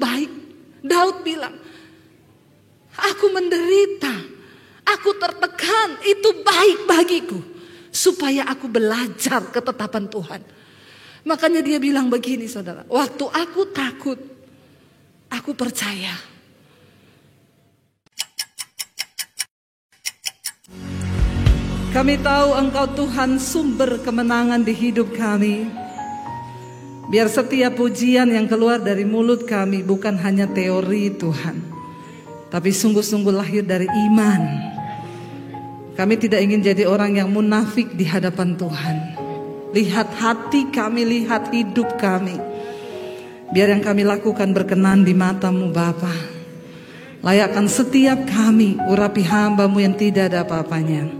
baik. Daud bilang, aku menderita, aku tertekan, itu baik bagiku. Supaya aku belajar ketetapan Tuhan. Makanya dia bilang begini saudara, waktu aku takut, aku percaya. Kami tahu Engkau Tuhan sumber kemenangan di hidup kami. Biar setiap pujian yang keluar dari mulut kami bukan hanya teori Tuhan, tapi sungguh-sungguh lahir dari iman. Kami tidak ingin jadi orang yang munafik di hadapan Tuhan. Lihat hati kami, lihat hidup kami. Biar yang kami lakukan berkenan di mata-Mu Bapa. Layakkan setiap kami, urapi hamba-Mu yang tidak ada apa-apanya.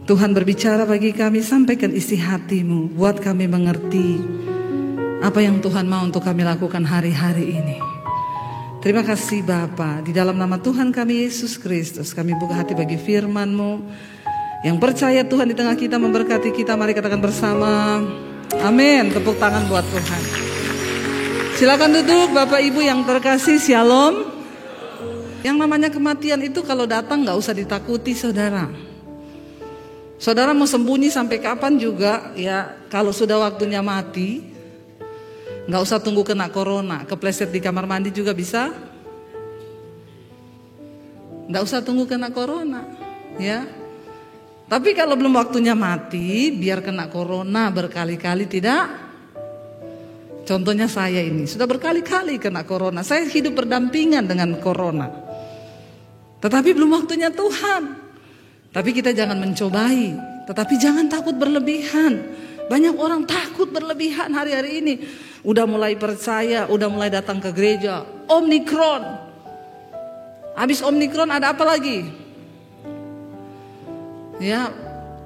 Tuhan berbicara bagi kami, sampaikan isi hati-Mu, buat kami mengerti apa yang Tuhan mau untuk kami lakukan hari-hari ini. Terima kasih Bapa, di dalam nama Tuhan kami Yesus Kristus, kami buka hati bagi firman-Mu. Yang percaya Tuhan di tengah kita memberkati kita, mari katakan bersama, amin. Tepuk tangan buat Tuhan. Silakan duduk Bapak Ibu yang terkasih, shalom. Yang namanya kematian itu kalau datang gak usah ditakuti saudara. Saudara mau sembunyi sampai kapan juga ya, kalau sudah waktunya mati, gak usah tunggu kena corona, kepleset di kamar mandi juga bisa. Gak usah tunggu kena corona ya. Tapi kalau belum waktunya mati, biar kena corona berkali-kali tidak. Contohnya saya ini, sudah berkali-kali kena corona. Saya hidup berdampingan dengan corona. Tetapi belum waktunya Tuhan. Tapi kita jangan mencobai, tetapi jangan takut berlebihan. Banyak orang takut berlebihan hari-hari ini. Udah mulai percaya, udah mulai datang ke gereja. Omikron. Habis Omikron ada apa lagi? Ya,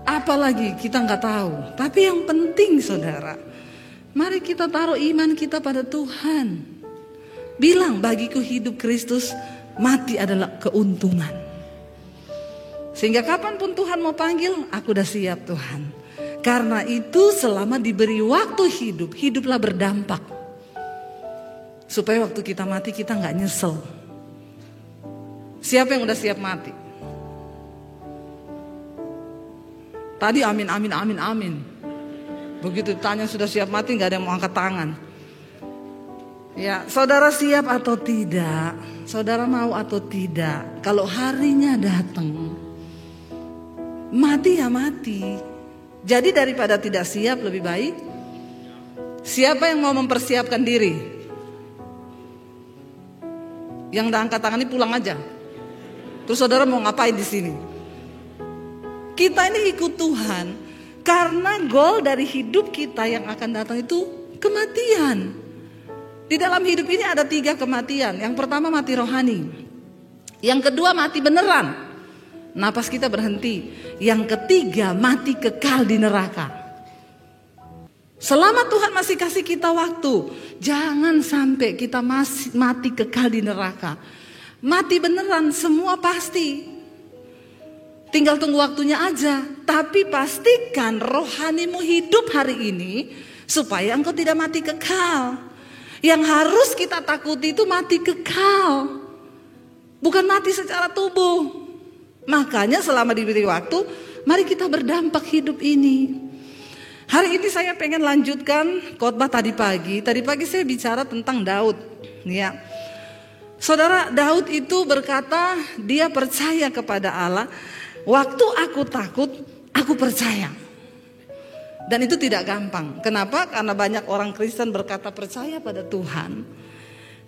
apa lagi kita nggak tahu. Tapi yang penting saudara, mari kita taruh iman kita pada Tuhan. Bilang, bagiku hidup Kristus, mati adalah keuntungan. Sehingga kapanpun Tuhan mau panggil, aku udah siap Tuhan. Karena itu selama diberi waktu hidup, hiduplah berdampak. Supaya waktu kita mati kita gak nyesel. Siapa yang udah siap mati? Tadi amin, amin, amin, amin. Begitu ditanya sudah siap mati, gak ada yang mau angkat tangan. Ya, saudara siap atau tidak? Saudara mau atau tidak? Kalau harinya datang, mati ya mati. Jadi daripada tidak siap lebih baik. Siapa yang mau mempersiapkan diri? Yang udah angkat tangan ini pulang aja. Terus saudara mau ngapain di sini? Kita ini ikut Tuhan karena goal dari hidup kita yang akan datang itu kematian. Di dalam hidup ini ada 3 kematian. Yang pertama mati rohani. Yang kedua mati beneran. Napas kita berhenti. Yang ketiga mati kekal di neraka. Selama Tuhan masih kasih kita waktu, jangan sampai kita masih mati kekal di neraka. Mati beneran semua pasti. Tinggal tunggu waktunya aja. Tapi pastikan rohanimu hidup hari ini supaya engkau tidak mati kekal. Yang harus kita takuti itu mati kekal, bukan mati secara tubuh. Makanya selama diberi waktu, mari kita berdampak hidup ini. Hari ini saya pengen lanjutkan khotbah tadi pagi. Tadi pagi saya bicara tentang Daud. Ya, saudara, Daud itu berkata dia percaya kepada Allah. Waktu aku takut, aku percaya. Dan itu tidak gampang. Kenapa? Karena banyak orang Kristen berkata percaya pada Tuhan,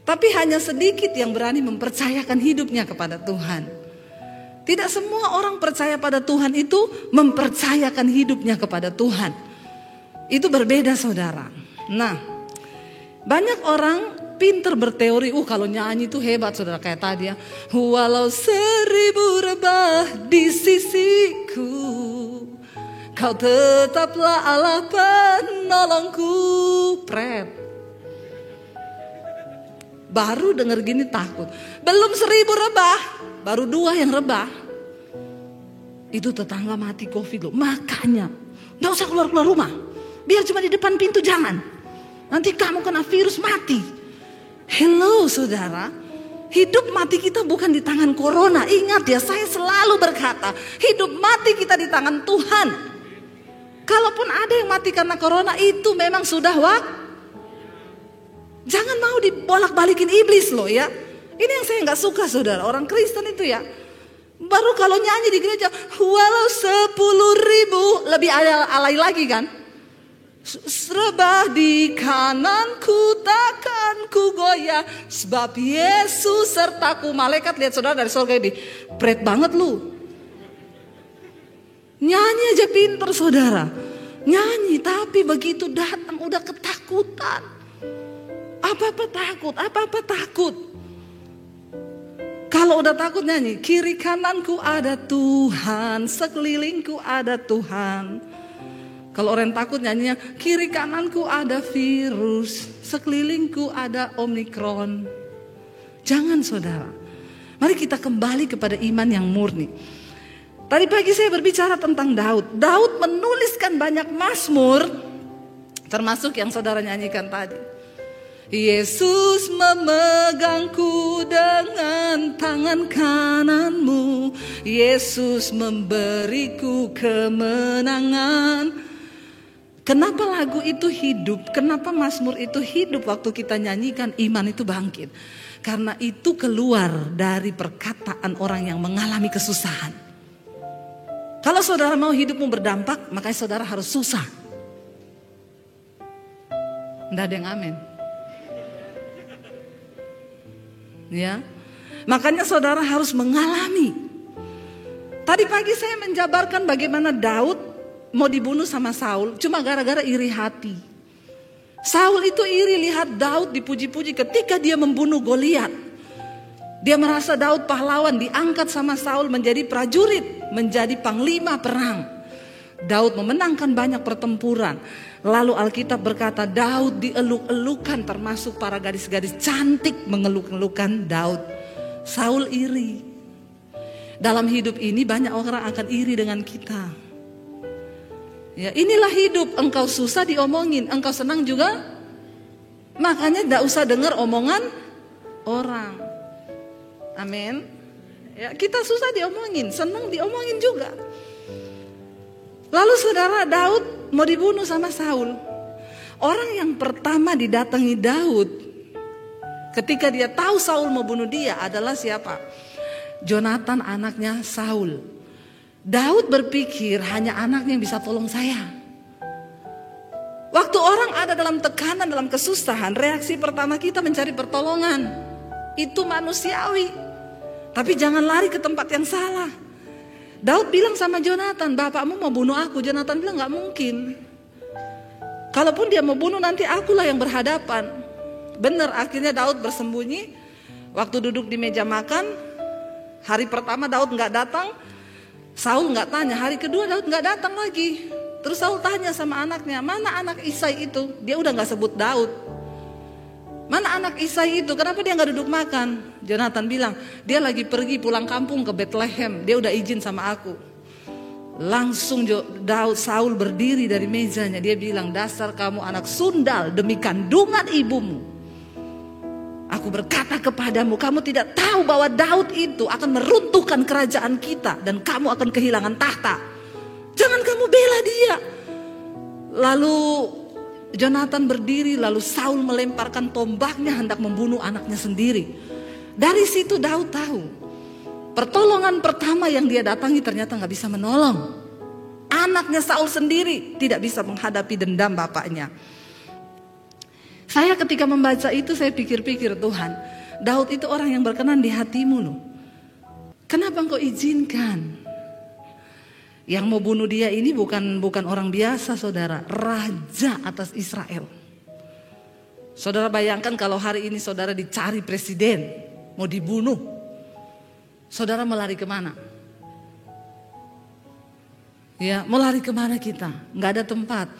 tapi hanya sedikit yang berani mempercayakan hidupnya kepada Tuhan. Tidak semua orang percaya pada Tuhan itu mempercayakan hidupnya kepada Tuhan. Itu berbeda saudara. Nah, banyak orang pinter berteori, kalau nyanyi itu hebat saudara, kayak tadi ya. Walau 1000 rebah di sisiku, kau tetaplah Allah penolongku. Pret. Baru denger gini takut. Belum 1000 rebah, baru 2 yang rebah. Itu tetangga mati COVID loh. Makanya gak usah keluar-keluar rumah. Biar cuma di depan pintu, jangan. Nanti kamu kena virus mati. Hello saudara, hidup mati kita bukan di tangan corona. Ingat ya, saya selalu berkata, hidup mati kita di tangan Tuhan. Kalaupun ada yang mati karena corona, itu memang sudah jangan mau dibolak-balikin iblis loh ya. Ini yang saya nggak suka saudara, orang Kristen itu ya. Baru kalau nyanyi di gereja, walau 10.000, lebih alay lagi kan. Serebah di kananku takkan ku goyah, sebab Yesus sertaku. Malaikat lihat saudara dari surga ini, berat banget lu. Nyanyi aja pinter saudara, nyanyi, tapi begitu datang udah ketakutan. Apa-apa takut. Kalau udah takut nyanyi, kiri kananku ada Tuhan, sekelilingku ada Tuhan. Kalau orang takut nyanyinya, kiri kananku ada virus, sekelilingku ada Omikron. Jangan saudara, mari kita kembali kepada iman yang murni. Tadi pagi saya berbicara tentang Daud. Daud menuliskan banyak mazmur, termasuk yang saudara nyanyikan tadi. Yesus memegangku dengan tangan kananmu, Yesus memberiku kemenangan. Kenapa lagu itu hidup? Kenapa mazmur itu hidup waktu kita nyanyikan? Iman itu bangkit. Karena itu keluar dari perkataan orang yang mengalami kesusahan. Kalau saudara mau hidupmu berdampak, makanya saudara harus susah. Nggak ada yang amin. Ya, makanya saudara harus mengalami. Tadi pagi saya menjabarkan bagaimana Daud mau dibunuh sama Saul cuma gara-gara iri hati. Saul itu iri lihat Daud dipuji-puji ketika dia membunuh Goliat. Dia merasa Daud pahlawan, diangkat sama Saul menjadi prajurit, menjadi panglima perang. Daud memenangkan banyak pertempuran. Lalu Alkitab berkata Daud dieluk-elukan, termasuk para gadis-gadis cantik mengeluk-elukan Daud. Saul iri. Dalam hidup ini banyak orang akan iri dengan kita. Ya, inilah hidup, engkau susah diomongin, engkau senang juga. Makanya tidak usah dengar omongan orang. Amin. Ya, kita susah diomongin, senang diomongin juga. Lalu saudara, Daud mau dibunuh sama Saul. Orang yang pertama didatangi Daud ketika dia tahu Saul mau bunuh dia adalah siapa? Jonatan, anaknya Saul. Daud berpikir hanya anaknya yang bisa tolong saya. Waktu orang ada dalam tekanan, dalam kesusahan, reaksi pertama kita mencari pertolongan. Itu manusiawi. Tapi jangan lari ke tempat yang salah. Daud bilang sama Jonatan, bapakmu mau bunuh aku. Jonatan bilang gak mungkin. Kalaupun dia mau bunuh nanti akulah yang berhadapan. Benar, akhirnya Daud bersembunyi. Waktu duduk di meja makan, hari pertama Daud gak datang. Saul gak tanya, hari kedua Daud gak datang lagi. Terus Saul tanya sama anaknya, mana anak Isai itu? Dia udah gak sebut Daud. Mana anak Isai itu? Kenapa dia gak duduk makan? Jonatan bilang, dia lagi pergi pulang kampung ke Bethlehem. Dia udah izin sama aku. Langsung Saul berdiri dari mejanya. Dia bilang, dasar kamu anak sundal demi kandungan ibumu. Aku berkata kepadamu, kamu tidak tahu bahwa Daud itu akan meruntuhkan kerajaan kita. Dan kamu akan kehilangan tahta. Jangan kamu bela dia. Lalu Jonatan berdiri, lalu Saul melemparkan tombaknya hendak membunuh anaknya sendiri. Dari situ Daud tahu, pertolongan pertama yang dia datangi ternyata gak bisa menolong. Anaknya Saul sendiri tidak bisa menghadapi dendam bapaknya. Saya ketika membaca itu saya pikir-pikir, Tuhan, Daud itu orang yang berkenan di hatimu loh. Kenapa engkau izinkan? Yang mau bunuh dia ini bukan orang biasa saudara, raja atas Israel. Saudara bayangkan kalau hari ini saudara dicari presiden, mau dibunuh. Saudara mau lari kemana? Ya, mau lari kemana kita? Nggak ada tempat.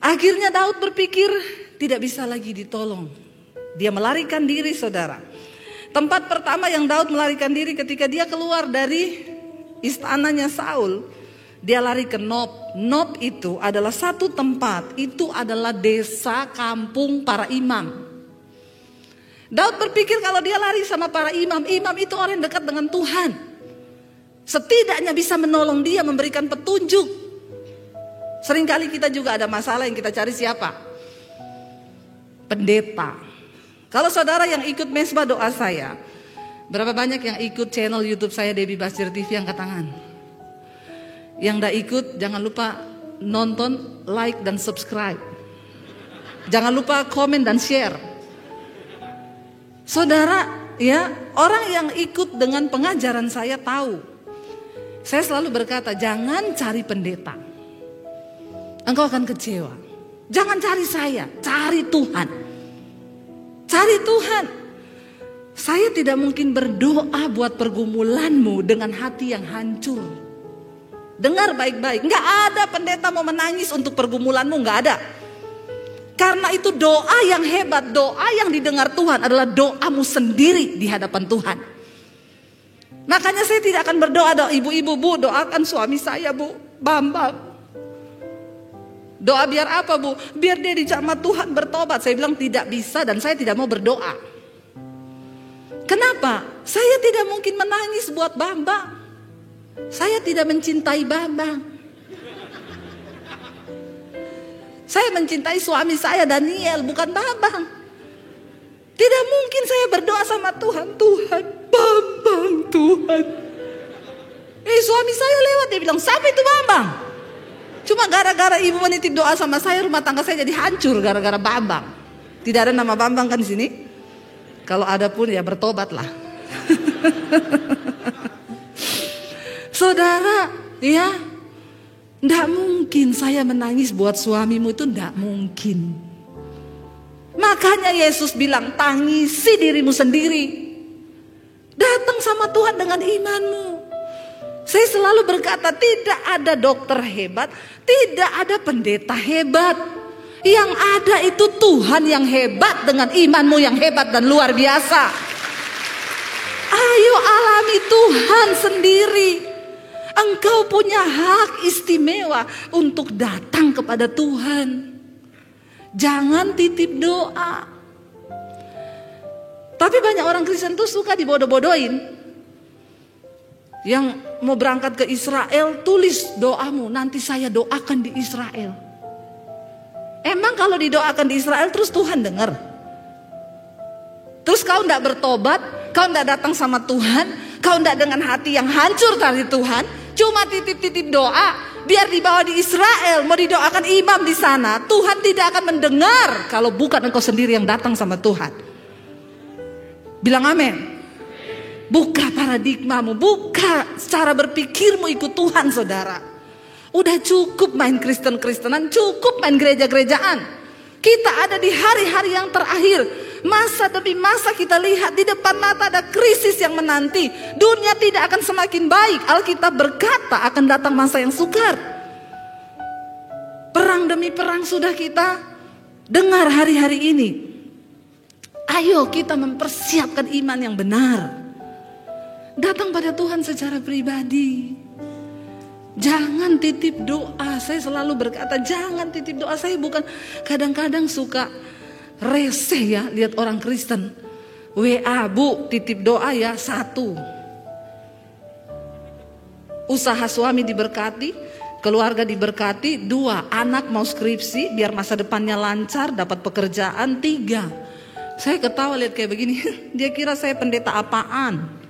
Akhirnya Daud berpikir tidak bisa lagi ditolong. Dia melarikan diri saudara. Tempat pertama yang Daud melarikan diri ketika dia keluar dari istananya Saul, dia lari ke Nob. Nob itu adalah satu tempat, itu adalah desa kampung para imam. Daud berpikir kalau dia lari sama para imam itu orang yang dekat dengan Tuhan. Setidaknya bisa menolong dia, memberikan petunjuk. Seringkali kita juga ada masalah yang kita cari siapa? Pendeta. Kalau saudara yang ikut mesbah doa saya, berapa banyak yang ikut channel YouTube saya Debbie Basir TV, angkat tangan. Yang tidak ikut jangan lupa nonton, like dan subscribe. Jangan lupa komen dan share. Saudara, ya, orang yang ikut dengan pengajaran saya tahu. Saya selalu berkata, jangan cari pendeta. Engkau akan kecewa. Jangan cari saya, cari Tuhan. Cari Tuhan. Saya tidak mungkin berdoa buat pergumulanmu dengan hati yang hancur. Dengar baik-baik, nggak ada pendeta mau menangis untuk pergumulanmu, nggak ada. Karena itu doa yang hebat, doa yang didengar Tuhan adalah doamu sendiri di hadapan Tuhan. Makanya saya tidak akan berdoa, ibu-ibu, Bu, doakan suami saya, Bu, Bambang. Doa biar apa, Bu? Biar dia dijamah Tuhan bertobat. Saya bilang tidak bisa dan saya tidak mau berdoa. Kenapa? Saya tidak mungkin menangis buat Bambang. Saya tidak mencintai Bambang. Saya mencintai suami saya Daniel, bukan Bambang. Tidak mungkin saya berdoa sama Tuhan, Tuhan, Bambang, Tuhan. Suami saya lewat, dia bilang, siapa itu Bambang? Cuma gara-gara ibu menitip doa sama saya, rumah tangga saya jadi hancur gara-gara Bambang. Tidak ada nama Bambang kan di sini? Kalau ada pun ya bertobatlah. Saudara, ya, tidak mungkin saya menangis buat suamimu, itu tidak mungkin. Makanya Yesus bilang, tangisi dirimu sendiri. Datang sama Tuhan dengan imanmu. Saya selalu berkata, tidak ada dokter hebat, tidak ada pendeta hebat. Yang ada itu Tuhan yang hebat dengan imanmu yang hebat dan luar biasa. Ayo alami Tuhan sendiri. Engkau punya hak istimewa untuk datang kepada Tuhan. Jangan titip doa. Tapi banyak orang Kristen tuh suka dibodoh-bodohin. Yang mau berangkat ke Israel, tulis doamu, nanti saya doakan di Israel. Emang kalau didoakan di Israel terus Tuhan dengar? Terus kau tidak bertobat, kau tidak datang sama Tuhan, kau tidak dengan hati yang hancur dari Tuhan, cuma titip-titip doa, biar dibawa di Israel, mau didoakan imam di sana, Tuhan tidak akan mendengar kalau bukan engkau sendiri yang datang sama Tuhan. Bilang amin. Buka paradigmamu, buka cara berpikirmu, ikut Tuhan, saudara. Udah cukup main Kristen-Kristenan, cukup main gereja-gerejaan. Kita ada di hari-hari yang terakhir. Masa demi masa kita lihat di depan mata ada krisis yang menanti. Dunia tidak akan semakin baik. Alkitab berkata akan datang masa yang sukar. Perang demi perang sudah kita dengar hari-hari ini. Ayo kita mempersiapkan iman yang benar. Datang pada Tuhan secara pribadi. Jangan titip doa. Saya selalu berkata jangan titip doa. Saya bukan, kadang-kadang suka reseh ya lihat orang Kristen. WA, Bu, titip doa ya, 1. Usaha suami diberkati, keluarga diberkati. 2, anak mau skripsi biar masa depannya lancar, dapat pekerjaan. 3, saya ketawa lihat kayak begini. Dia kira saya pendeta apaan.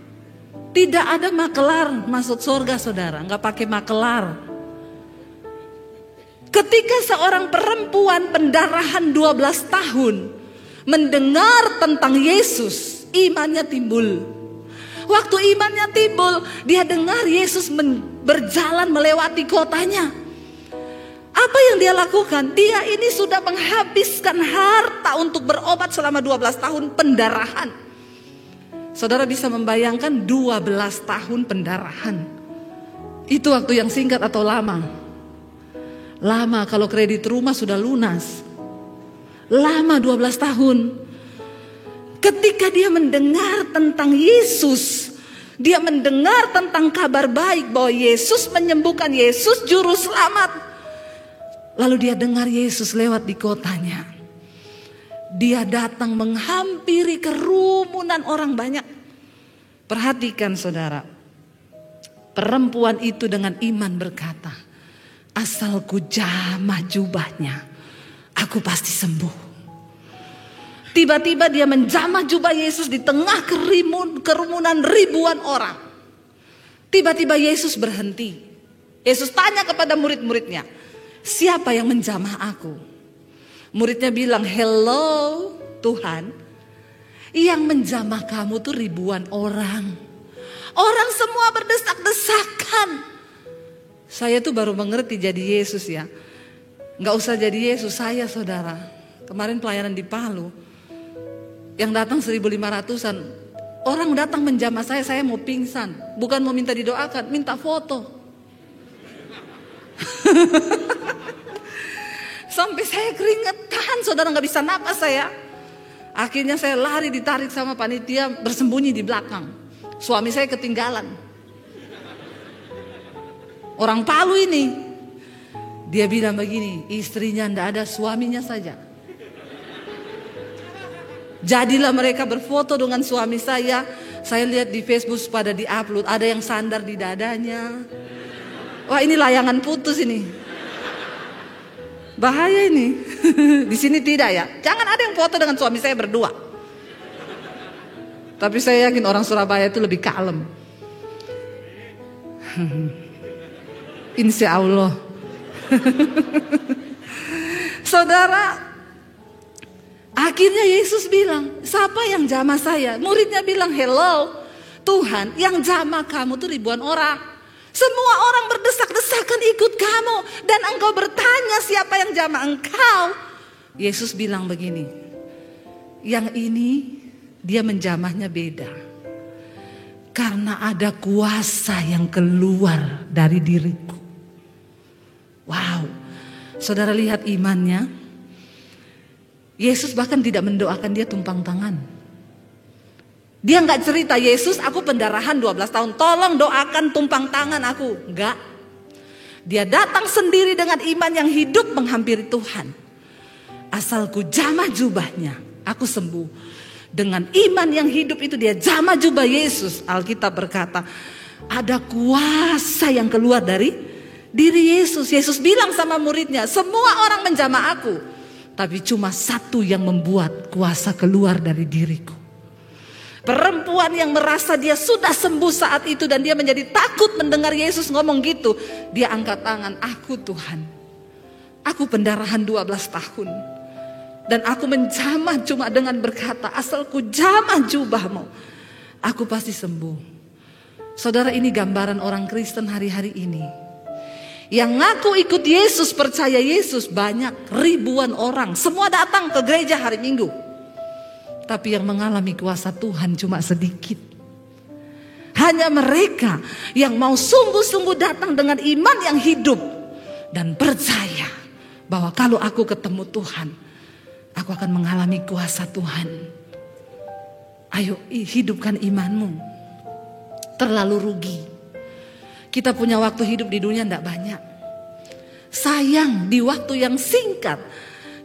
Tidak ada makelar masuk surga, saudara. Nggak pakai makelar. Ketika seorang perempuan pendarahan 12 tahun mendengar tentang Yesus, imannya timbul. Waktu imannya timbul, dia dengar Yesus berjalan melewati kotanya. Apa yang dia lakukan? Dia ini sudah menghabiskan harta untuk berobat selama 12 tahun pendarahan. Saudara bisa membayangkan 12 tahun pendarahan. Itu waktu yang singkat atau lama? Lama, kalau kredit rumah sudah lunas. Lama 12 tahun. Ketika dia mendengar tentang Yesus, dia mendengar tentang kabar baik bahwa Yesus menyembuhkan, Yesus juru selamat. Lalu dia dengar Yesus lewat di kotanya. Dia datang menghampiri kerumunan orang banyak. Perhatikan saudara, perempuan itu dengan iman berkata, asal ku jamah jubahnya, aku pasti sembuh. Tiba-tiba dia menjamah jubah Yesus di tengah kerumunan ribuan orang. Tiba-tiba Yesus berhenti. Yesus tanya kepada murid-muridnya, siapa yang menjamah aku? Muridnya bilang, hello Tuhan, yang menjamah kamu tuh ribuan orang. Orang semua berdesak-desakan. Saya tuh baru mengerti jadi Yesus ya. Gak usah jadi Yesus, saya saudara. Kemarin pelayanan di Palu, yang datang 1.500-an. Orang datang menjamah saya mau pingsan. Bukan mau minta didoakan, minta foto. Sampai saya keringetan, saudara, gak bisa napas saya. Akhirnya saya lari, ditarik sama panitia, bersembunyi di belakang. Suami saya ketinggalan. Orang Palu ini, dia bilang begini, istrinya ndak ada, suaminya saja. Jadilah mereka berfoto dengan suami saya. Saya lihat di Facebook pada di-upload, ada yang sandar di dadanya. Wah, ini layangan putus ini. Bahaya ini. Di sini tidak ya. Jangan ada yang foto dengan suami saya berdua. Tapi saya yakin orang Surabaya itu lebih kalem. Insya Allah. Saudara, akhirnya Yesus bilang, siapa yang jamah saya? Muridnya bilang, hello Tuhan, yang jamah kamu tuh ribuan orang. Semua orang berdesak-desakan ikut kamu. Dan engkau bertanya siapa yang jamah engkau. Yesus bilang begini, yang ini dia menjamahnya beda. Karena ada kuasa yang keluar dari diriku. Wow, saudara lihat imannya. Yesus bahkan tidak mendoakan dia tumpang tangan. Dia gak cerita, Yesus aku pendarahan 12 tahun, tolong doakan tumpang tangan aku. Enggak. Dia datang sendiri dengan iman yang hidup menghampiri Tuhan. Asal ku jamah jubahnya, aku sembuh. Dengan iman yang hidup itu dia jamah jubah Yesus. Alkitab berkata, ada kuasa yang keluar dari diri Yesus. Yesus bilang sama muridnya, semua orang menjamah aku, tapi cuma satu yang membuat kuasa keluar dari diriku. Perempuan yang merasa dia sudah sembuh saat itu dan dia menjadi takut mendengar Yesus ngomong gitu. Dia angkat tangan, aku Tuhan, aku pendarahan 12 tahun. Dan aku menjamah cuma dengan berkata, asal ku jamah jubahmu, aku pasti sembuh. Saudara, ini gambaran orang Kristen hari-hari ini. Yang ngaku ikut Yesus, percaya Yesus banyak, ribuan orang. Semua datang ke gereja hari Minggu. Tapi yang mengalami kuasa Tuhan cuma sedikit. Hanya mereka yang mau sungguh-sungguh datang dengan iman yang hidup. Dan percaya bahwa kalau aku ketemu Tuhan, aku akan mengalami kuasa Tuhan. Ayo hidupkan imanmu. Terlalu rugi. Kita punya waktu hidup di dunia tidak banyak. Sayang di waktu yang singkat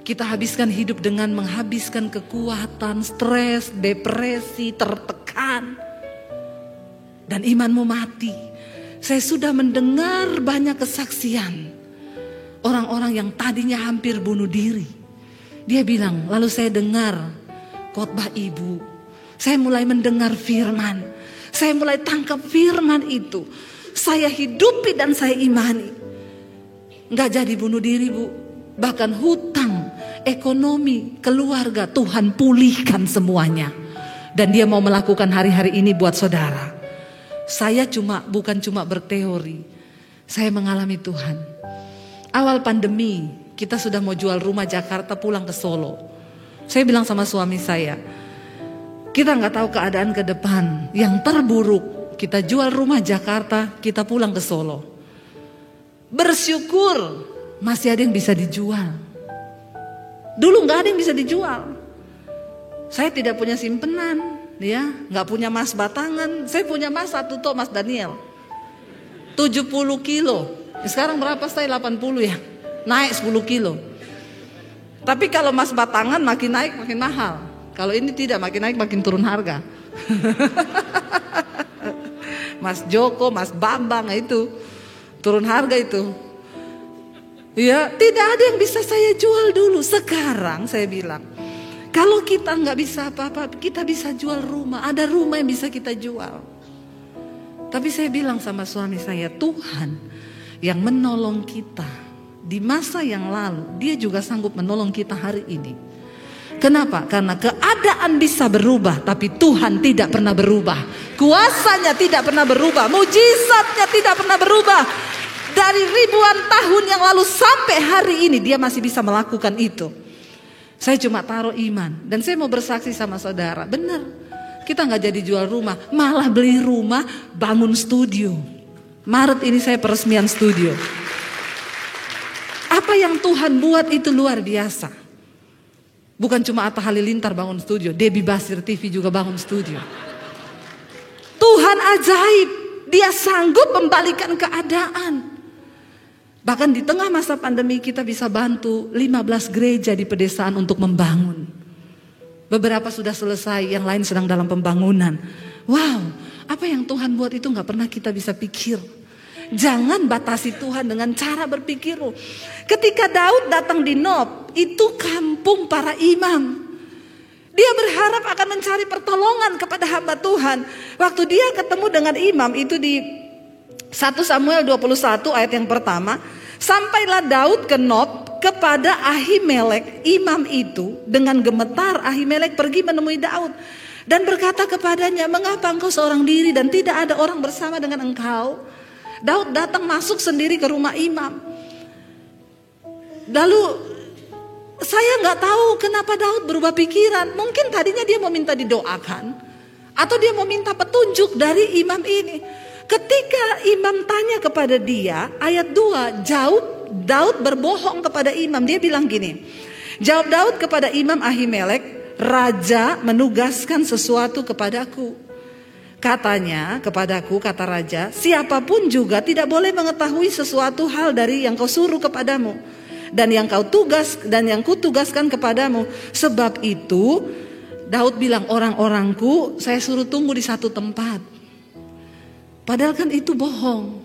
kita habiskan hidup dengan menghabiskan kekuatan, stres, depresi, tertekan. Dan imanmu mati. Saya sudah mendengar banyak kesaksian. Orang-orang yang tadinya hampir bunuh diri. Dia bilang, lalu saya dengar khotbah ibu. Saya mulai mendengar firman. Saya mulai tangkap firman itu. Saya hidupi dan saya imani. Gak jadi bunuh diri, Bu. Bahkan hutang, ekonomi, keluarga, Tuhan pulihkan semuanya. Dan dia mau melakukan hari-hari ini buat saudara. Saya bukan cuma berteori. Saya mengalami Tuhan. Awal pandemi, kita sudah mau jual rumah Jakarta, pulang ke Solo. Saya bilang sama suami saya, kita gak tahu keadaan ke depan. Yang terburuk, kita jual rumah Jakarta, kita pulang ke Solo. Bersyukur masih ada yang bisa dijual. Dulu gak ada yang bisa dijual. Saya tidak punya simpenan, ya, gak punya emas batangan. Saya punya emas satu tok, Mas Daniel, 70 kilo. Sekarang berapa saya? 80 ya, naik 10 kilo. Tapi kalau emas batangan makin naik makin mahal. Kalau ini tidak, makin naik makin turun harga. Mas Joko, Mas Bambang itu turun harga itu. Ya, tidak ada yang bisa saya jual dulu. Sekarang saya bilang, kalau kita nggak bisa apa-apa, kita bisa jual rumah. Ada rumah yang bisa kita jual. Tapi saya bilang sama suami saya, Tuhan yang menolong kita di masa yang lalu, Dia juga sanggup menolong kita hari ini. Kenapa? Karena keadaan bisa berubah, tapi Tuhan tidak pernah berubah. Kuasanya tidak pernah berubah, mujizatnya tidak pernah berubah. Dari ribuan tahun yang lalu sampai hari ini Dia masih bisa melakukan itu. Saya cuma taruh iman. Dan saya mau bersaksi sama saudara, benar, kita gak jadi jual rumah, malah beli rumah, bangun studio. Maret ini saya peresmian studio. Apa yang Tuhan buat itu luar biasa. Bukan cuma Atta Halilintar bangun studio, Debbie Basir TV juga bangun studio. Tuhan ajaib, Dia sanggup membalikan keadaan. Bahkan di tengah masa pandemi kita bisa bantu 15 gereja di pedesaan untuk membangun. Beberapa sudah selesai, yang lain sedang dalam pembangunan. Wow, apa yang Tuhan buat itu gak pernah kita bisa pikir. Jangan batasi Tuhan dengan cara berpikir. Ketika Daud datang di Nob, itu kampung para imam. Dia berharap akan mencari pertolongan kepada hamba Tuhan. Waktu dia ketemu dengan imam itu di 1 Samuel 21 ayat yang pertama. Sampailah Daud ke Nob kepada Ahimelek, imam itu. Dengan gemetar Ahimelek pergi menemui Daud dan berkata kepadanya, mengapa engkau seorang diri dan tidak ada orang bersama dengan engkau? Daud datang masuk sendiri ke rumah imam. Lalu saya gak tahu kenapa Daud berubah pikiran. Mungkin tadinya dia mau minta didoakan, atau dia mau minta petunjuk dari imam ini. Ketika imam tanya kepada dia, ayat 2, Daud berbohong kepada imam. Dia bilang gini, jawab Daud kepada imam Ahimelek, raja menugaskan sesuatu kepadaku. Katanya kepadaku, kata raja, siapapun juga tidak boleh mengetahui sesuatu hal dari yang kau suruh kepadamu dan yang kutugaskan kepadamu. Sebab itu Daud bilang, orang-orangku saya suruh tunggu di satu tempat. Padahal kan itu bohong.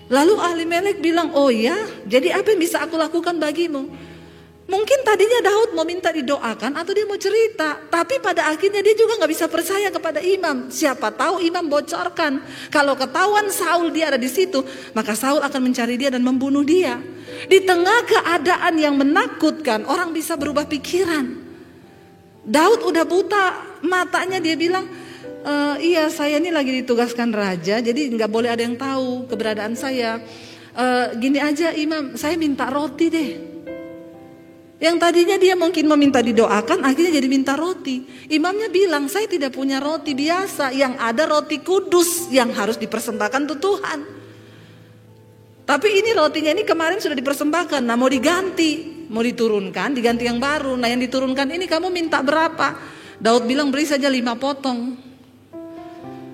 Lalu Ahimelek bilang, oh ya, jadi apa yang bisa aku lakukan bagimu? Mungkin tadinya Daud mau minta didoakan atau dia mau cerita. Tapi pada akhirnya dia juga gak bisa percaya kepada imam. Siapa tahu imam bocorkan. Kalau ketahuan Saul dia ada di situ, maka Saul akan mencari dia dan membunuh dia. Di tengah keadaan yang menakutkan, orang bisa berubah pikiran. Daud udah buta matanya, dia bilang, iya saya ini lagi ditugaskan raja, jadi gak boleh ada yang tahu keberadaan saya. Gini aja imam, saya minta roti deh. Yang tadinya dia mungkin meminta didoakan, akhirnya jadi minta roti. Imamnya bilang, saya tidak punya roti biasa, yang ada roti kudus yang harus dipersembahkan untuk Tuhan. Tapi ini rotinya ini kemarin sudah dipersembahkan, nah mau diganti, mau diturunkan, diganti yang baru. Nah yang diturunkan ini kamu minta berapa? Daud bilang beri saja 5 potong.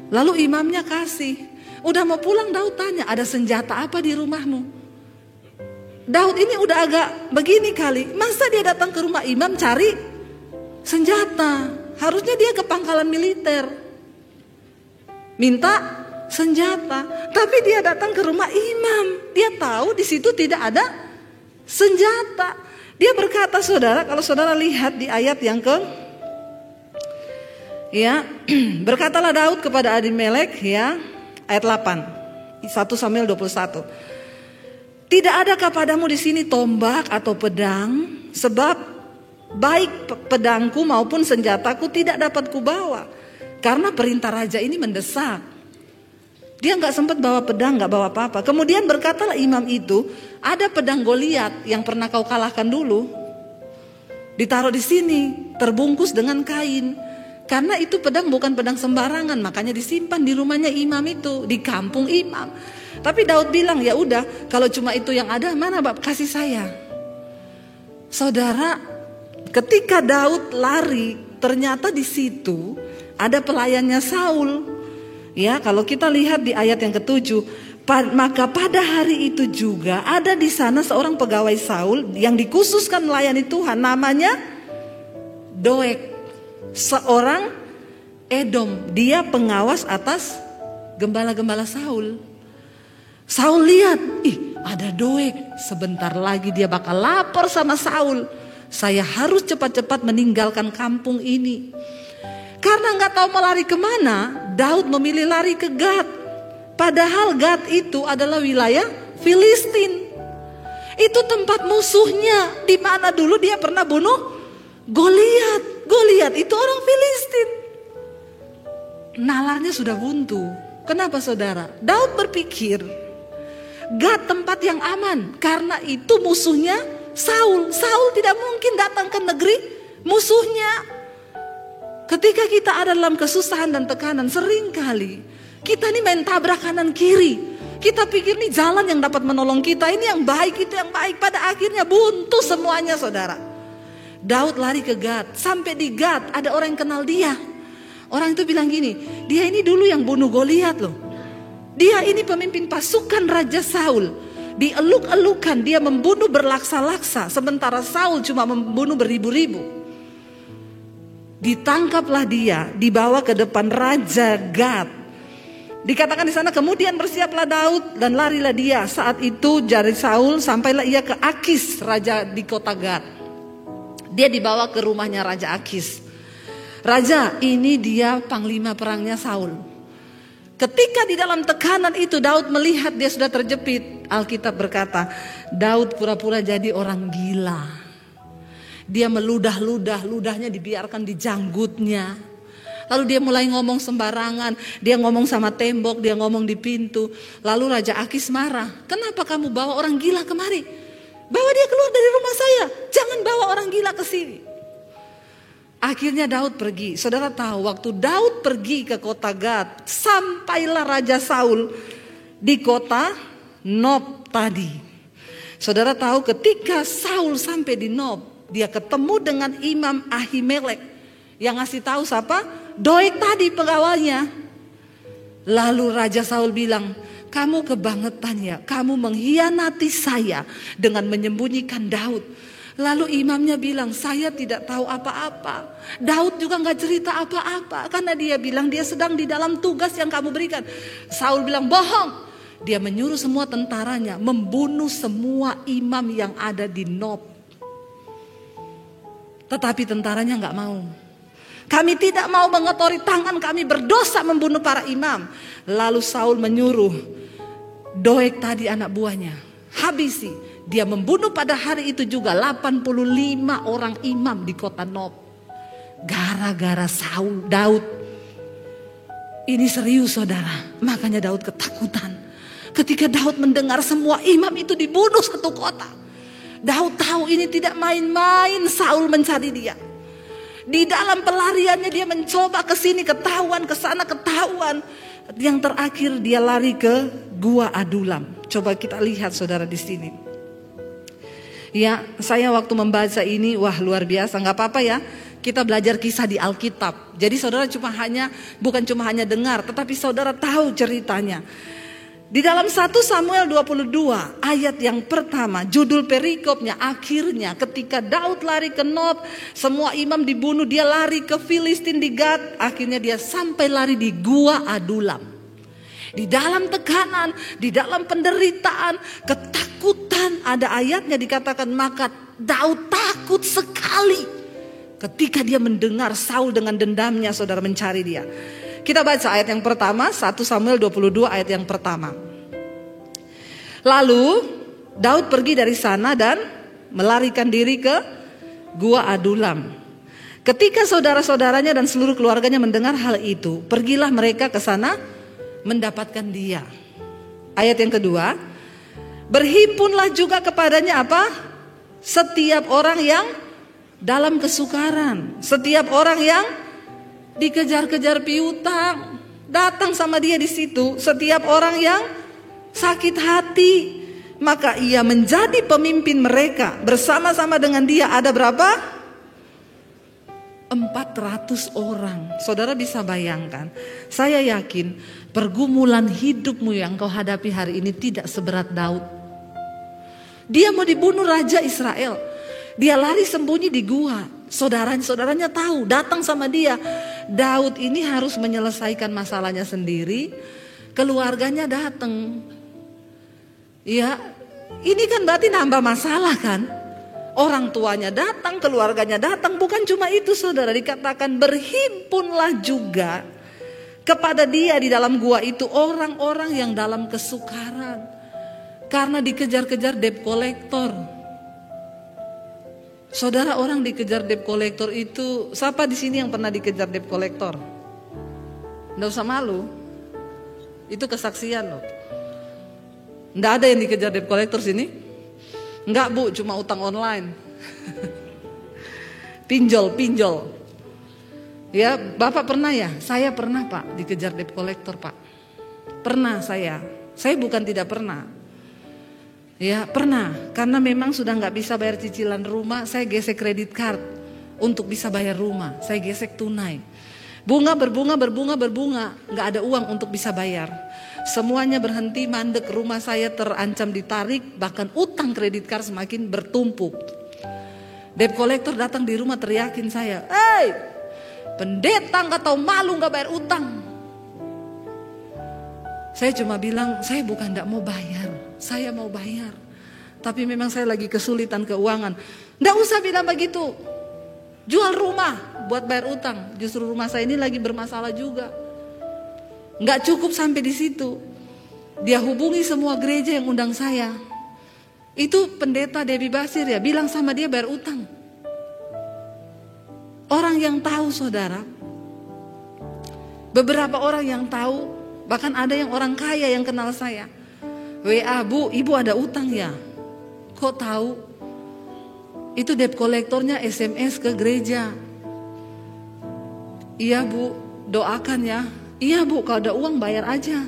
Lalu imamnya kasih. Udah mau pulang Daud tanya, ada senjata apa di rumahmu? Daud ini udah agak begini kali, masa dia datang ke rumah imam cari senjata? Harusnya dia ke pangkalan militer minta senjata, tapi dia datang ke rumah imam. Dia tahu di situ tidak ada senjata. Dia berkata, saudara, kalau saudara lihat di ayat yang berkatalah Daud kepada Ahimelek, ayat 8, 1 Samuel 21. Tidak ada kepadamu di sini tombak atau pedang, sebab baik pedangku maupun senjataku tidak dapat kubawa, karena perintah raja ini mendesak. Dia nggak sempat bawa pedang, nggak bawa apa-apa. Kemudian berkatalah imam itu, ada pedang Goliat yang pernah kau kalahkan dulu, ditaruh di sini, terbungkus dengan kain. Karena itu pedang bukan pedang sembarangan, makanya disimpan di rumahnya imam itu, di kampung imam. Tapi Daud bilang, ya udah, kalau cuma itu yang ada, mana Bapak kasih saya. Saudara, ketika Daud lari, ternyata di situ ada pelayannya Saul. Ya, kalau kita lihat di ayat yang ke-7, Maka pada hari itu juga ada di sana seorang pegawai Saul yang dikhususkan melayani Tuhan, namanya Doeg, seorang Edom. Dia pengawas atas gembala-gembala Saul. Saul lihat, ada Doeg, sebentar lagi dia bakal lapor sama Saul. Saya harus cepat-cepat meninggalkan kampung ini. Karena gak tahu mau lari kemana, Daud memilih lari ke Gad. Padahal Gad itu adalah wilayah Filistin. Itu tempat musuhnya, di mana dulu dia pernah bunuh Goliat. Goliat itu orang Filistin. Nalarnya sudah buntu. Kenapa saudara? Daud berpikir, Gad tempat yang aman, karena itu musuhnya Saul. Saul tidak mungkin datang ke negeri musuhnya. Ketika kita ada dalam kesusahan dan tekanan, seringkali kita ini main tabrak kanan kiri. Kita pikir nih jalan yang dapat menolong kita, ini yang baik, itu yang baik. Pada akhirnya buntu semuanya saudara. Daud lari ke Gad. Sampai di Gad ada orang yang kenal dia. Orang itu bilang gini, dia ini dulu yang bunuh Goliat loh. Dia ini pemimpin pasukan Raja Saul. Dieluk-elukan, dia membunuh berlaksa-laksa. Sementara Saul cuma membunuh beribu-ribu. Ditangkaplah dia, dibawa ke depan Raja Gad. Dikatakan di sana, kemudian bersiaplah Daud dan larilah dia. Saat itu dari Saul sampailah ia ke Akis, raja di kota Gad. Dia dibawa ke rumahnya Raja Akis. Raja, ini dia panglima perangnya Saul. Ketika di dalam tekanan itu Daud melihat dia sudah terjepit, Alkitab berkata, Daud pura-pura jadi orang gila. Dia meludah-ludah, ludahnya dibiarkan di janggutnya. Lalu dia mulai ngomong sembarangan, dia ngomong sama tembok, dia ngomong di pintu. Lalu Raja Akis marah, kenapa kamu bawa orang gila kemari? Bawa dia keluar dari rumah saya, jangan bawa orang gila ke sini. Akhirnya Daud pergi. Saudara tahu, waktu Daud pergi ke kota Gad, sampailah Raja Saul di kota Nob tadi. Saudara tahu, ketika Saul sampai di Nob, dia ketemu dengan Imam Ahimelek yang ngasih tahu siapa? Doeg tadi pegawainya. Lalu Raja Saul bilang, kamu kebangetan ya, kamu mengkhianati saya dengan menyembunyikan Daud. Lalu imamnya bilang, saya tidak tahu apa-apa. Daud juga gak cerita apa-apa, karena dia bilang dia sedang di dalam tugas yang kamu berikan. Saul bilang, bohong. Dia menyuruh semua tentaranya membunuh semua imam yang ada di Nob. Tetapi tentaranya gak mau. Kami tidak mau mengotori tangan kami, berdosa membunuh para imam. Lalu Saul menyuruh Doeg tadi anak buahnya, habisi. Dia membunuh pada hari itu juga 85 orang imam di kota Nob. Gara-gara Daud. Ini serius saudara. Makanya Daud ketakutan. Ketika Daud mendengar semua imam itu dibunuh satu kota. Daud tahu ini tidak main-main, Saul mencari dia. Di dalam pelariannya dia mencoba ke sini ketahuan, ke sana ketahuan. Yang terakhir dia lari ke Gua Adulam. Coba kita lihat saudara di sini. Ya, saya waktu membaca ini, wah luar biasa. Nggak apa-apa ya, kita belajar kisah di Alkitab. Jadi saudara bukan cuma hanya dengar, tetapi saudara tahu ceritanya. Di dalam 1 Samuel 22 ayat yang pertama, judul perikopnya akhirnya ketika Daud lari ke Nob, semua imam dibunuh, dia lari ke Filistin di Gad, akhirnya dia sampai lari di Gua Adulam. Di dalam tekanan, di dalam penderitaan, ketakutan, ada ayatnya dikatakan maka Daud takut sekali ketika dia mendengar Saul dengan dendamnya saudara mencari dia. Kita baca ayat yang pertama, 1 Samuel 22 ayat yang pertama. Lalu Daud pergi dari sana dan melarikan diri ke Gua Adulam. Ketika saudara-saudaranya dan seluruh keluarganya mendengar hal itu, pergilah mereka ke sana mendapatkan dia. Ayat yang kedua, berhimpunlah juga kepadanya apa? Setiap orang yang dalam kesukaran, setiap orang yang dikejar-kejar piutang, datang sama dia di situ. Setiap orang yang sakit hati, maka ia menjadi pemimpin mereka. Bersama-sama dengan dia ada berapa? 400 orang. Saudara bisa bayangkan. Saya yakin pergumulan hidupmu yang kau hadapi hari ini tidak seberat Daud. Dia mau dibunuh Raja Israel. Dia lari sembunyi di gua. Saudaranya tahu, datang sama dia. Daud ini harus menyelesaikan masalahnya sendiri. Keluarganya datang. Ya, ini kan berarti nambah masalah kan? Orang tuanya datang, keluarganya datang. Bukan cuma itu saudara, dikatakan berhimpunlah juga kepada dia di dalam gua itu orang-orang yang dalam kesukaran. Karena dikejar-kejar debt collector. Saudara, orang dikejar debt collector itu, siapa di sini yang pernah dikejar debt collector? Nggak usah malu. Itu kesaksian loh. Nggak ada yang dikejar debt collector sini? Enggak Bu, cuma utang online. Pinjol. Ya, Bapak pernah ya? Saya pernah Pak, dikejar debt collector Pak. Pernah saya. Saya bukan tidak pernah. Ya, pernah. Karena memang sudah nggak bisa bayar cicilan rumah, saya gesek kredit card untuk bisa bayar rumah. Saya gesek tunai. Bunga berbunga. Nggak ada uang untuk bisa bayar. Semuanya berhenti, mandek, rumah saya terancam ditarik, bahkan utang kredit card semakin bertumpuk. Debt collector datang di rumah teriakin saya, "Hei, pendeta nggak tahu malu nggak bayar utang." Saya cuma bilang, saya bukan nggak mau bayar, saya mau bayar. Tapi memang saya lagi kesulitan keuangan. Nggak usah bilang begitu, jual rumah buat bayar utang. Justru rumah saya ini lagi bermasalah juga. Nggak cukup sampai di situ. Dia hubungi semua gereja yang undang saya. Itu pendeta Debbie Basir ya, bilang sama dia bayar utang. Orang yang tahu saudara, beberapa orang yang tahu, bahkan ada yang orang kaya yang kenal saya. WA, "Bu, ibu ada utang ya?" "Kok tahu?" "Itu debt kolektornya SMS ke gereja." "Iya Bu, doakan ya." "Iya Bu, kalau ada uang bayar aja."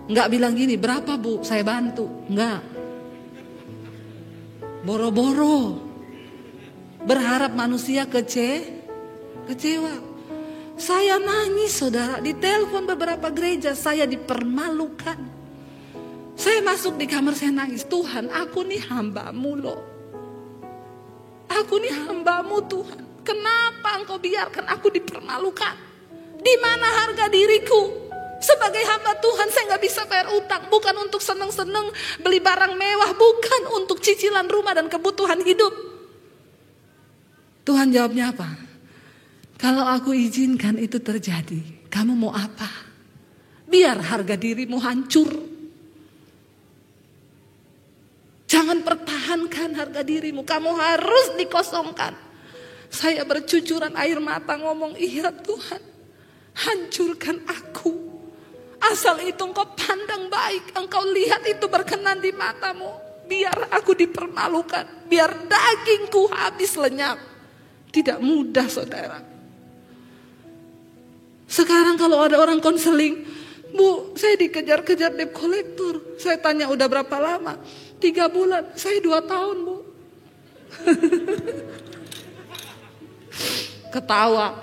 Enggak bilang gini, "Berapa Bu, saya bantu." Enggak. Boro-boro. Berharap manusia kecewa. Saya nangis saudara, ditelepon beberapa gereja, saya dipermalukan. Saya masuk di kamar, saya nangis, "Tuhan, aku nih hamba-Mu loh. Aku nih hamba-Mu Tuhan. Kenapa Engkau biarkan aku dipermalukan? Di mana harga diriku? Sebagai hamba Tuhan saya gak bisa bayar utang. Bukan untuk seneng-seneng beli barang mewah. Bukan untuk cicilan rumah dan kebutuhan hidup." Tuhan jawabnya apa? "Kalau aku izinkan itu terjadi, kamu mau apa? Biar harga dirimu hancur. Jangan pertahankan harga dirimu. Kamu harus dikosongkan." Saya bercucuran air mata ngomong, "Iya Tuhan, hancurkan aku. Asal itu Engkau pandang baik, Engkau lihat itu berkenan di mata-Mu. Biar aku dipermalukan, biar dagingku habis lenyap." Tidak mudah saudara. Sekarang kalau ada orang konseling, "Bu, saya dikejar-kejar debt collector." Saya tanya, "Udah berapa lama?" 3 bulan. "Saya 2 tahun Bu." Ketawa.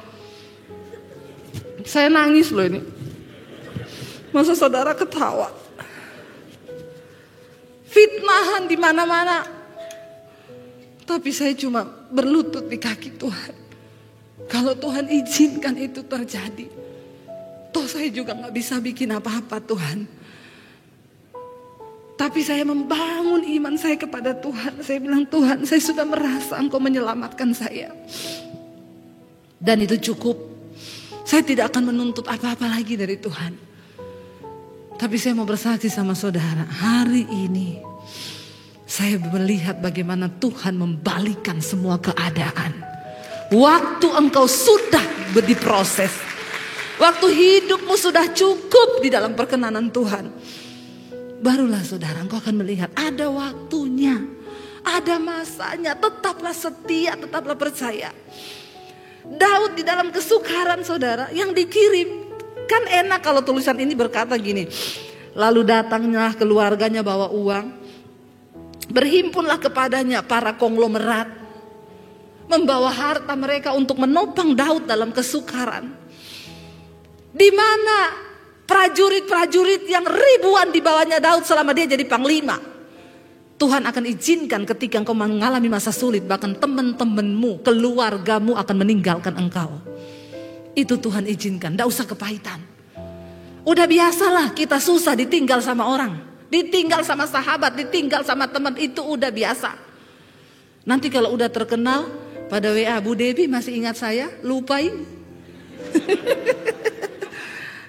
Saya nangis loh ini. Masa saudara ketawa? Fitnahan di mana-mana. Tapi saya cuma berlutut di kaki Tuhan. Kalau Tuhan izinkan itu terjadi, toh saya juga gak bisa bikin apa-apa Tuhan. Tapi saya membangun iman saya kepada Tuhan. Saya bilang, "Tuhan, saya sudah merasa Engkau menyelamatkan saya. Dan itu cukup. Saya tidak akan menuntut apa-apa lagi dari Tuhan." Tapi saya mau bersaksi sama saudara, hari ini saya melihat bagaimana Tuhan membalikan semua keadaan. Waktu engkau sudah diproses, waktu hidupmu sudah cukup di dalam perkenanan Tuhan, barulah saudara engkau akan melihat ada waktunya, ada masanya. Tetaplah setia, tetaplah percaya. Daud di dalam kesukaran saudara yang dikirim. Kan enak kalau tulisan ini berkata gini, "Lalu datanglah keluarganya bawa uang, berhimpunlah kepadanya para konglomerat." membawa harta mereka untuk menopang Daud dalam kesukaran. Di mana prajurit-prajurit yang ribuan di bawahnya Daud selama dia jadi panglima. Tuhan akan izinkan ketika engkau mengalami masa sulit, bahkan teman-temanmu, keluargamu akan meninggalkan engkau. Itu Tuhan izinkan, tidak usah kepahitan. Udah biasalah kita susah ditinggal sama orang, ditinggal sama sahabat, ditinggal sama teman, itu udah biasa. Nanti kalau udah terkenal, pada WA, Bu Debbie masih ingat saya? Lupain.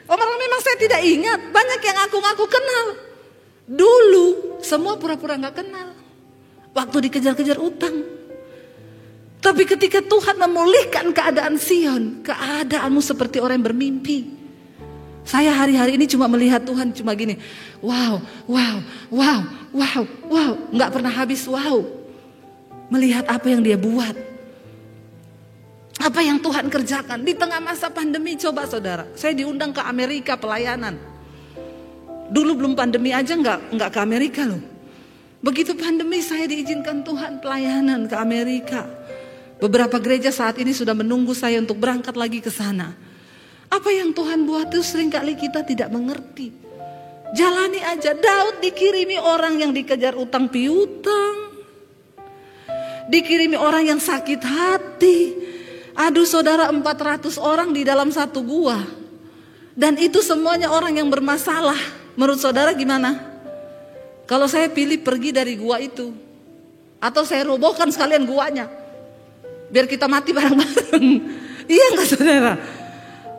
Orang memang saya tidak ingat, banyak yang ngaku-ngaku kenal. Dulu semua pura-pura gak kenal, waktu dikejar-kejar utang. Tapi ketika Tuhan memulihkan keadaan Sion, keadaanmu seperti orang yang bermimpi. Saya hari-hari ini cuma melihat Tuhan cuma gini, wow, wow, wow, wow, wow, gak pernah habis wow. Melihat apa yang dia buat, apa yang Tuhan kerjakan. Di tengah masa pandemi, coba saudara, saya diundang ke Amerika pelayanan. Dulu belum pandemi aja nggak ke Amerika loh. Begitu pandemi saya diizinkan Tuhan pelayanan ke Amerika. Beberapa gereja saat ini sudah menunggu saya untuk berangkat lagi ke sana. Apa yang Tuhan buat itu seringkali kita tidak mengerti. Jalani aja. Daud dikirimi orang yang dikejar utang piutang, dikirimi orang yang sakit hati. Aduh saudara, 400 orang di dalam satu gua. Dan itu semuanya orang yang bermasalah. Menurut saudara gimana? Kalau saya pilih pergi dari gua itu, atau saya robohkan sekalian guanya, biar kita mati bareng-bareng. Iya gak saudara?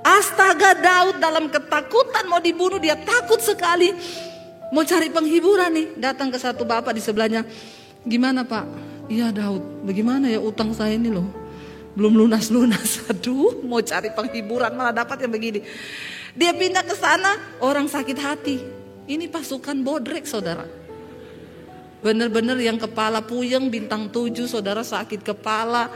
Astaga, Daud dalam ketakutan mau dibunuh, dia takut sekali. Mau cari penghiburan nih, datang ke satu bapak di sebelahnya. Gimana Pak? Iya Daud, bagaimana ya utang saya ini loh, belum lunas-lunas. Aduh, mau cari penghiburan malah dapat yang begini. Dia pindah ke sana, orang sakit hati. Ini pasukan bodrek saudara. Bener-bener yang kepala puyeng, bintang 7, saudara sakit kepala,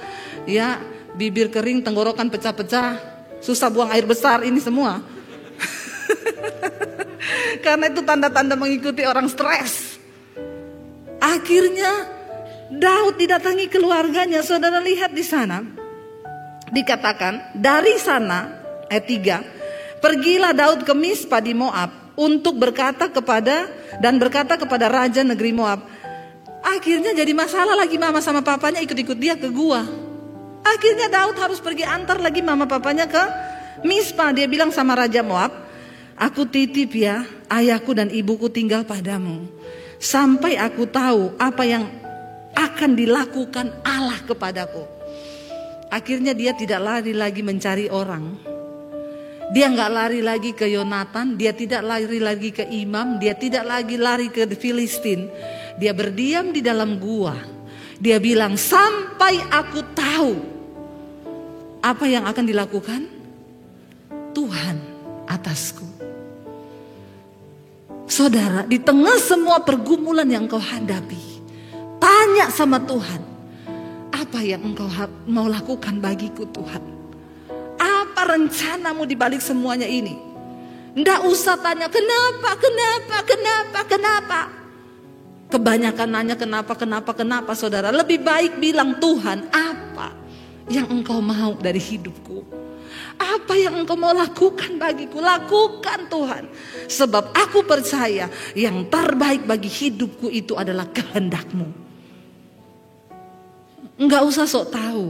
ya bibir kering, tenggorokan pecah-pecah, susah buang air besar, ini semua. Karena itu tanda-tanda mengikuti orang stres. Akhirnya Daud didatangi keluarganya. Saudara lihat di sana, dikatakan dari sana ayat 3. Pergilah Daud ke Mispa di Moab untuk berkata kepada raja negeri Moab. Akhirnya jadi masalah lagi, mama sama papanya ikut-ikut dia ke gua. Akhirnya Daud harus pergi antar lagi mama papanya ke Mispa. Dia bilang sama raja Moab, aku titip ya ayahku dan ibuku tinggal padamu, sampai aku tahu apa yang akan dilakukan Allah kepadaku. Akhirnya dia tidak lari lagi mencari orang. Dia nggak lari lagi ke Yonatan, dia tidak lari lagi ke imam, dia tidak lagi lari ke Filistin. Dia berdiam di dalam gua. Dia bilang, sampai aku tahu apa yang akan dilakukan Tuhan atasku. Saudara, di tengah semua pergumulan yang kau hadapi, tanya sama Tuhan, apa yang engkau mau lakukan bagiku Tuhan? Apa rencanamu di balik semuanya ini? Nggak usah tanya kenapa. Kebanyakan nanya kenapa saudara. Lebih baik bilang, Tuhan, apa yang engkau mau dari hidupku? Apa yang engkau mau lakukan bagiku? Lakukan Tuhan. Sebab aku percaya yang terbaik bagi hidupku itu adalah kehendak-Mu. Nggak usah sok tahu.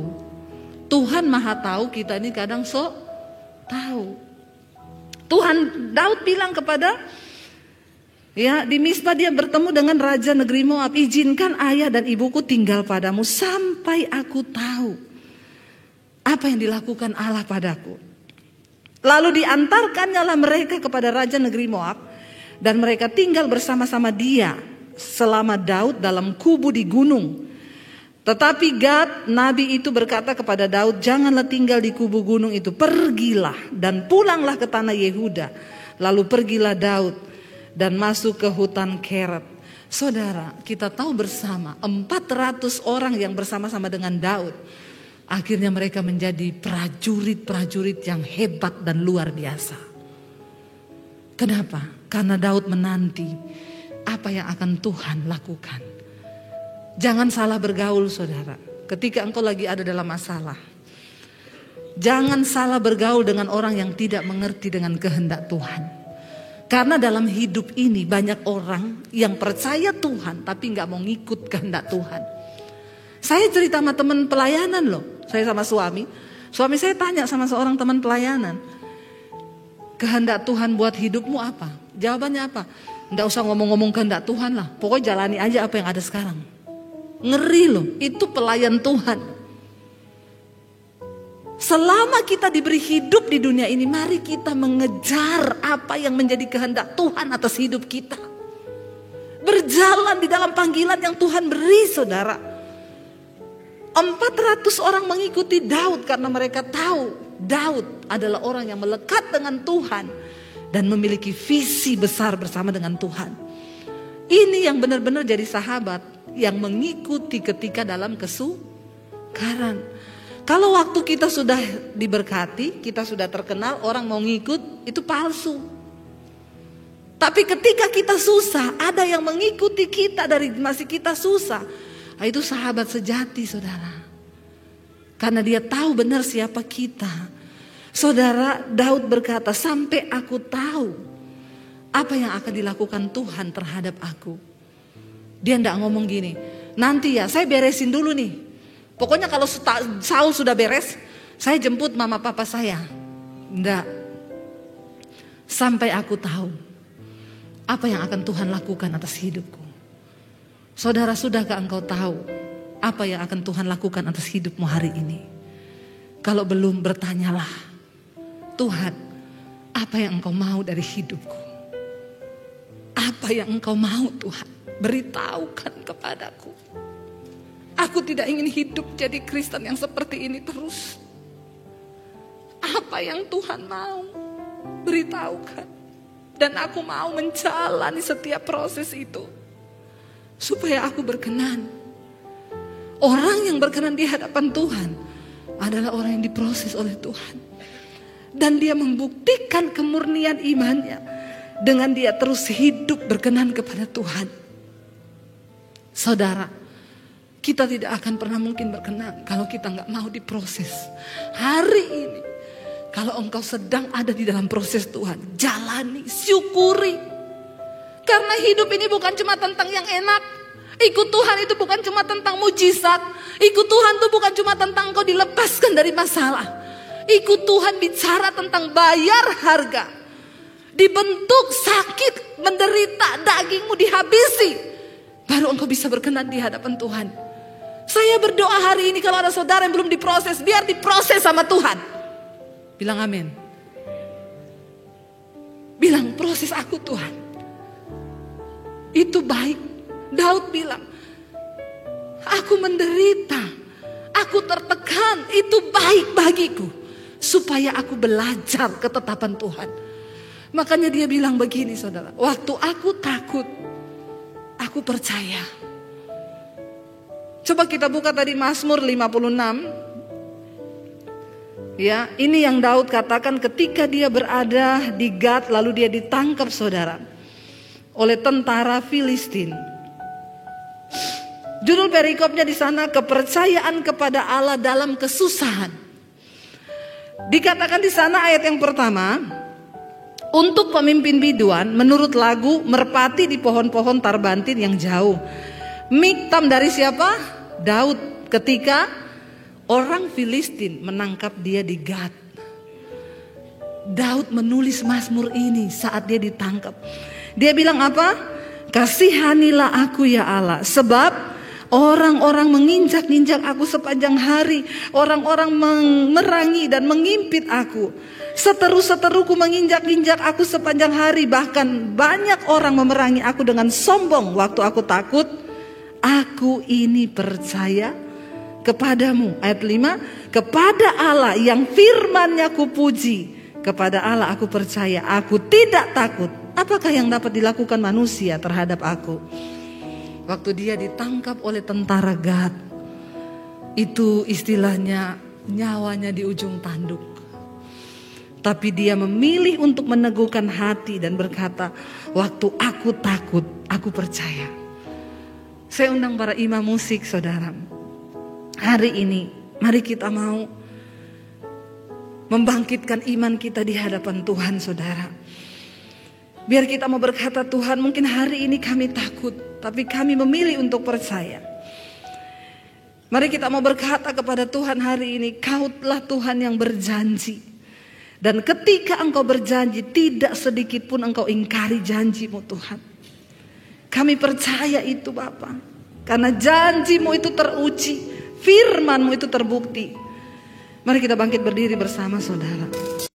Tuhan maha tahu, kita ini kadang sok tahu. Daud bilang kepada, ya di Mispa dia bertemu dengan raja negeri Moab. Izinkan ayah dan ibuku tinggal padamu sampai aku tahu apa yang dilakukan Allah padaku. Lalu diantarkannyalah mereka kepada raja negeri Moab, dan mereka tinggal bersama-sama dia selama Daud dalam kubu di gunung. Tetapi Gad, nabi itu berkata kepada Daud, janganlah tinggal di kubu gunung itu, pergilah dan pulanglah ke tanah Yehuda. Lalu pergilah Daud dan masuk ke hutan Keret. Saudara, kita tahu bersama 400 orang yang bersama-sama dengan Daud. Akhirnya mereka menjadi prajurit-prajurit yang hebat dan luar biasa. Kenapa? Karena Daud menanti apa yang akan Tuhan lakukan. Jangan salah bergaul saudara. ketika engkau lagi ada dalam masalah, jangan salah bergaul dengan orang yang tidak mengerti dengan kehendak Tuhan. Karena dalam hidup ini banyak orang yang percaya Tuhan tapi gak mau ngikut kehendak Tuhan. Saya cerita sama teman pelayanan loh. Saya sama suami saya tanya sama seorang teman pelayanan, kehendak Tuhan buat hidupmu apa? Jawabannya apa? Nggak usah ngomong-ngomong kehendak Tuhan lah, pokoknya jalani aja apa yang ada sekarang. Ngeri loh, itu pelayan Tuhan. Selama kita diberi hidup di dunia ini, mari kita mengejar apa yang menjadi kehendak Tuhan atas hidup kita. Berjalan di dalam panggilan yang Tuhan beri, saudara. 400 orang mengikuti Daud karena mereka tahu Daud adalah orang yang melekat dengan Tuhan dan memiliki visi besar bersama dengan Tuhan. Ini yang benar-benar jadi sahabat yang mengikuti ketika dalam kesukaran. Kalau waktu kita sudah diberkati, kita sudah terkenal, orang mau ngikut, itu palsu. Tapi ketika kita susah, ada yang mengikuti kita dari masih kita susah, itu sahabat sejati, saudara. Karena dia tahu benar siapa kita. Saudara, Daud berkata, sampai aku tahu apa yang akan dilakukan Tuhan terhadap aku. Dia enggak ngomong gini, nanti ya saya beresin dulu nih. Pokoknya kalau Saul sudah beres, saya jemput mama papa saya. Enggak. Sampai aku tahu apa yang akan Tuhan lakukan atas hidupku. Saudara, sudahkah engkau tahu apa yang akan Tuhan lakukan atas hidupmu hari ini? Kalau belum, bertanyalah, Tuhan, apa yang engkau mau dari hidupku? Apa yang engkau mau, Tuhan? Beritahukan kepadaku. Aku tidak ingin hidup jadi Kristen yang seperti ini terus. Apa yang Tuhan mau? Beritahukan. Dan aku mau menjalani setiap proses itu, supaya aku berkenan. Orang yang berkenan di hadapan Tuhan adalah orang yang diproses oleh Tuhan. Dan dia membuktikan kemurnian imannya dengan dia terus hidup berkenan kepada Tuhan. Saudara, kita tidak akan pernah mungkin berkenan kalau kita gak mau diproses. Hari ini, kalau engkau sedang ada di dalam proses Tuhan, jalani, syukuri. Karena hidup ini bukan cuma tentang yang enak. Ikut Tuhan itu bukan cuma tentang mujizat. Ikut Tuhan itu bukan cuma tentang engkau dilepaskan dari masalah. Ikut Tuhan bicara tentang bayar harga. Dibentuk, sakit, menderita, dagingmu dihabisi. Baru engkau bisa berkenan di hadapan Tuhan. Saya berdoa hari ini kalau ada saudara yang belum diproses, biar diproses sama Tuhan. Bilang amin. Bilang, proses aku Tuhan. Itu baik. Daud bilang, aku menderita, aku tertekan, itu baik bagiku, supaya aku belajar ketetapan Tuhan. Makanya dia bilang begini, saudara, waktu aku takut, aku percaya. Coba kita buka tadi Mazmur 56. Ya, ini yang Daud katakan ketika dia berada di Gad, lalu dia ditangkap, saudara, oleh tentara Filistin. Judul perikopnya di sana, kepercayaan kepada Allah dalam kesusahan. Dikatakan di sana ayat yang pertama, untuk pemimpin biduan menurut lagu merpati di pohon-pohon tarbantin yang jauh. Miktam dari siapa? Daud, ketika orang Filistin menangkap dia di Gad. Daud menulis Mazmur ini saat dia ditangkap. Dia bilang apa? Kasihanilah aku ya Allah, sebab orang-orang menginjak-injak aku sepanjang hari. Orang-orang memerangi dan mengimpit aku. Seteru-seteruku menginjak-injak aku sepanjang hari. Bahkan banyak orang memerangi aku dengan sombong. Waktu aku takut, aku ini percaya kepadamu. Ayat 5, kepada Allah yang firman-Nya kupuji. Kepada Allah aku percaya, aku tidak takut. Apakah yang dapat dilakukan manusia terhadap aku? Waktu dia ditangkap oleh tentara Gad, itu istilahnya nyawanya di ujung tanduk. Tapi dia memilih untuk meneguhkan hati dan berkata, waktu aku takut, aku percaya. Saya undang para imam musik, saudara. Hari ini mari kita mau membangkitkan iman kita di hadapan Tuhan, saudara. Biar kita mau berkata, Tuhan, mungkin hari ini kami takut, tapi kami memilih untuk percaya. Mari kita mau berkata kepada Tuhan hari ini, Kau-lah Tuhan yang berjanji. Dan ketika Engkau berjanji, tidak sedikit pun Engkau ingkari janji-Mu, Tuhan. Kami percaya itu, Bapa. Karena janji-Mu itu teruji, firman-Mu itu terbukti. Mari kita bangkit berdiri bersama, saudara.